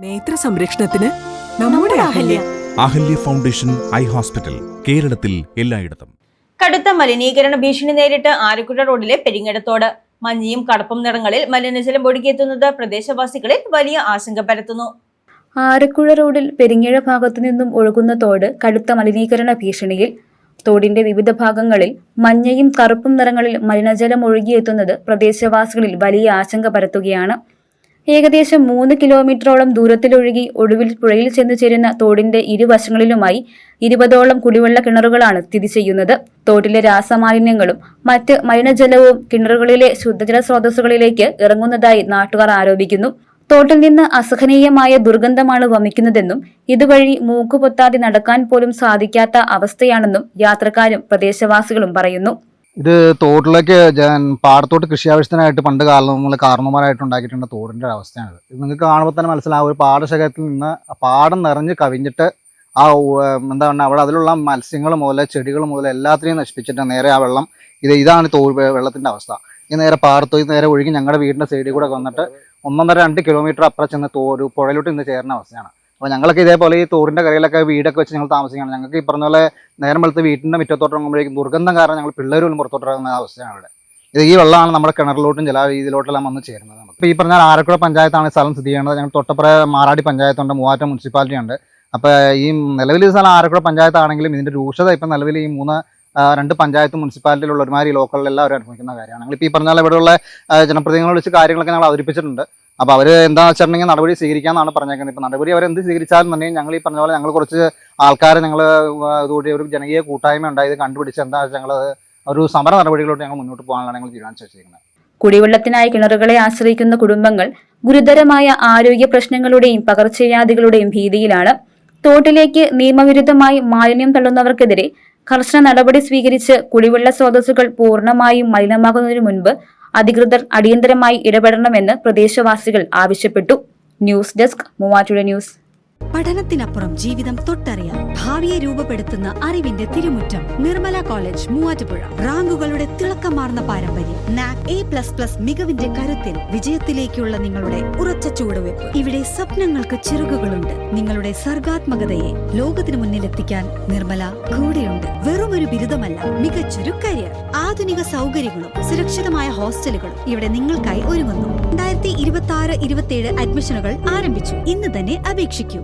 നേത്ര സംരക്ഷണത്തിന് നമ്മുടെ അഹല്യ ഫൗണ്ടേഷൻ ഐ ഹോസ്പിറ്റൽ, കേരളത്തിൽ എല്ലായിടത്തും. കടുത്ത മലിനീകരണ ഭീഷണി നേരിട്ട് ആരക്കുഴ റോഡിലെ പെരിങ്ങടത്തോട് മഞ്ഞയും കടപ്പും നിറങ്ങളിൽ മലിനജലം ഒഴുകിയെത്തുന്നത് പ്രദേശവാസികളിൽ വലിയ ആശങ്ക പരത്തുന്നു. ആരക്കുഴ റോഡിൽ പെരിങ്ങഴ ഭാഗത്തു നിന്നും ഒഴുകുന്ന തോട് കടുത്ത മലിനീകരണ ഭീഷണിയിൽ. തോടിന്റെ വിവിധ ഭാഗങ്ങളിൽ മഞ്ഞയും കറുപ്പും നിറങ്ങളിൽ മലിനജലം ഒഴുകിയെത്തുന്നത് പ്രദേശവാസികളിൽ വലിയ ആശങ്ക പരത്തുകയാണ്. ഏകദേശം 3 കിലോമീറ്ററോളം ദൂരത്തിലൊഴുകി ഒടുവിൽ പുഴയിൽ ചെന്നു ചേരുന്ന തോടിന്റെ ഇരുവശങ്ങളിലുമായി 20ഓളം കുടിവെള്ള കിണറുകളാണ് സ്ഥിതി ചെയ്യുന്നത്. തോട്ടിലെ രാസമാലിന്യങ്ങളും മറ്റ് മലിനജലവും കിണറുകളിലെ ശുദ്ധജല സ്രോതസ്സുകളിലേക്ക് ഇറങ്ങുന്നതായി നാട്ടുകാർ ആരോപിക്കുന്നു. തോട്ടിൽ നിന്ന് അസഹനീയമായ ദുർഗന്ധമാണ് വമിക്കുന്നതെന്നും ഇതുവഴി മൂക്കുപൊത്താതെ നടക്കാൻ പോലും സാധിക്കാത്ത അവസ്ഥയാണെന്നും യാത്രക്കാരും പ്രദേശവാസികളും പറയുന്നു. ഇത് തോട്ടിലേക്ക് പാടത്തോട്ട് കൃഷി ആവശ്യത്തിനായിട്ട് പണ്ട് കാലങ്ങളിൽ കാരണവന്മാരായിട്ട് ഉണ്ടാക്കിയിട്ടുള്ള തോടിൻ്റെ അവസ്ഥയാണിത്. ഇത് നിങ്ങൾക്ക് കാണുമ്പോൾ തന്നെ മനസ്സിലാവും. ഒരു പാടശേഖരത്തിൽ നിന്ന് പാടം നിറഞ്ഞ് കവിഞ്ഞിട്ട് എന്താണ് അവിടെ അതിലുള്ള മത്സ്യങ്ങൾ മുതൽ ചെടികൾ മുതൽ എല്ലാത്തിനെയും നശിപ്പിച്ചിട്ട് നേരെ ആ വെള്ളം ഇതാണ് വെള്ളത്തിൻ്റെ അവസ്ഥ. ഈ നേരെ പാടത്തോയി നേരെ ഒഴുകി ഞങ്ങളുടെ വീടിൻ്റെ സൈഡിൽ കൂടെ വന്നിട്ട് 1.5-2 കിലോമീറ്റർ അപ്പുറം ചെന്ന് ഒരു പുഴയിലോട്ട് ഇന്ന് ചേരുന്ന അവസ്ഥയാണ്. അപ്പോൾ ഞങ്ങളൊക്കെ ഇതേപോലെ ഈ തോടിൻ്റെ കരയിലൊക്കെ വീടൊക്കെ വെച്ച് ഞങ്ങൾ താമസിക്കുകയാണ്. ഞങ്ങൾക്ക് ഈ പറഞ്ഞ പോലെ നേരം വെളുത്ത് വീട്ടിൻ്റെ മുറ്റത്തോട്ട് ഇറങ്ങുമ്പോഴേക്കും ദുർഗന്ധം കാരണം ഞങ്ങൾ പിള്ളേർ പോലും പുറത്തോട്ട് ഇറങ്ങുന്ന അവസ്ഥയാണ് ഇവിടെ. ഈ വെള്ളമാണ് നമ്മുടെ കിണറിലോട്ടും ജലവീതിയിലോട്ടെല്ലാം വന്ന് ചേരുന്നത്. ഇപ്പോൾ ഈ പറഞ്ഞാൽ ആരക്കുഴ പഞ്ചായത്താണ് സ്ഥലം സ്ഥിതി ചെയ്യുന്നത്. ഞങ്ങൾ തൊട്ടപ്പുറ മാറാടി പഞ്ചായത്തുണ്ട്, മൂവാറ്റം മുനിസിപ്പാലിറ്റി ഉണ്ട്. അപ്പോൾ ഈ നിലവിൽ ഈ സ്ഥലം ആരക്കുഴ പഞ്ചായത്താണെങ്കിലും ഇതിൻ്റെ രൂക്ഷത ഇപ്പം നിലവിൽ ഈ 2 പഞ്ചായത്ത് മുനിസിപ്പാലിറ്റിയിലുള്ള ഒരുമാതിരി ലോക്കലിൽ എല്ലാവരും അനുഭവിക്കുന്ന കാര്യമാണ്. ഞങ്ങളിപ്പോൾ ഈ പറഞ്ഞാൽ ഇവിടെയുള്ള ജനപ്രതിനിധികളെ വിളിച്ച് കാര്യങ്ങളൊക്കെ ഞങ്ങൾ അവതരിപ്പിച്ചിട്ടുണ്ട്. അപ്പോൾ അവർ എന്താണെന്ന് വെച്ചിട്ടുണ്ടെങ്കിൽ നടപടി സ്വീകരിക്കാമെന്നാണ് പറഞ്ഞേക്കുന്നത്. ഇപ്പോൾ നടപടി അവരെന്ത് സ്വീകരിച്ചാലും തന്നെ ഞങ്ങൾ ഈ പറഞ്ഞ പോലെ ഞങ്ങൾ കുറച്ച് ആൾക്കാരെ ഇതുകൂടി ഒരു ജനകീയ കൂട്ടായ്മ ഉണ്ടായത് കണ്ടുപിടിച്ച് എന്താ ഞങ്ങൾ ഒരു സമര നടപടികളോട്ട് ഞങ്ങൾ മുന്നോട്ട് പോകാനാണ് ഞങ്ങൾ തീരുമാനിച്ചു വെച്ചിരിക്കുന്നത്. കുടിവെള്ളത്തിനായി കിണറുകളെ ആശ്രയിക്കുന്ന കുടുംബങ്ങൾ ഗുരുതരമായ ആരോഗ്യ പ്രശ്നങ്ങളുടെയും പകർച്ചവ്യാധികളുടെയും ഭീതിയിലാണ്. തോട്ടിലേക്ക് നിയമവിരുദ്ധമായി മാലിന്യം തള്ളുന്നവർക്കെതിരെ കർശന നടപടി സ്വീകരിച്ച് കുടിവെള്ള സ്രോതസ്സുകൾ പൂർണ്ണമായും മലിനമാകുന്നതിനു മുൻപ് അധികൃതർ അടിയന്തരമായി ഇടപെടണമെന്ന് പ്രദേശവാസികൾ ആവശ്യപ്പെട്ടു. News desk Muvattupuzha news. പഠനത്തിനപ്പുറം ജീവിതം തൊട്ടറിയാം. ഭാവിയെ രൂപപ്പെടുത്തുന്ന അറിവിന്റെ തിരുമുറ്റം നിർമ്മല കോളേജ് മൂവാറ്റുപുഴ. റാങ്കുകളുടെ തിളക്കമാർന്ന പാരമ്പര്യം. നാക് A++ മികവിന്റെ കരുത്തിൽ വിജയത്തിലേക്കുള്ള നിങ്ങളുടെ ഉറച്ച ചുവടുവെപ്പ്. ഇവിടെ സ്വപ്നങ്ങൾക്ക് ചിറകുകളുണ്ട്. നിങ്ങളുടെ സർഗാത്മകതയെ ലോകത്തിന് മുന്നിലെത്തിക്കാൻ നിർമ്മല കൂടെയുണ്ട്. വെറുമൊരു ബിരുദമല്ല, മികച്ചൊരു കരിയർ. ആധുനിക സൗകര്യങ്ങളും സുരക്ഷിതമായ ഹോസ്റ്റലുകളും ഇവിടെ നിങ്ങൾക്കായി ഒരുങ്ങുന്നു. 2026-27 അഡ്മിഷനുകൾ ആരംഭിച്ചു. ഇന്ന് തന്നെ അപേക്ഷിക്കൂ.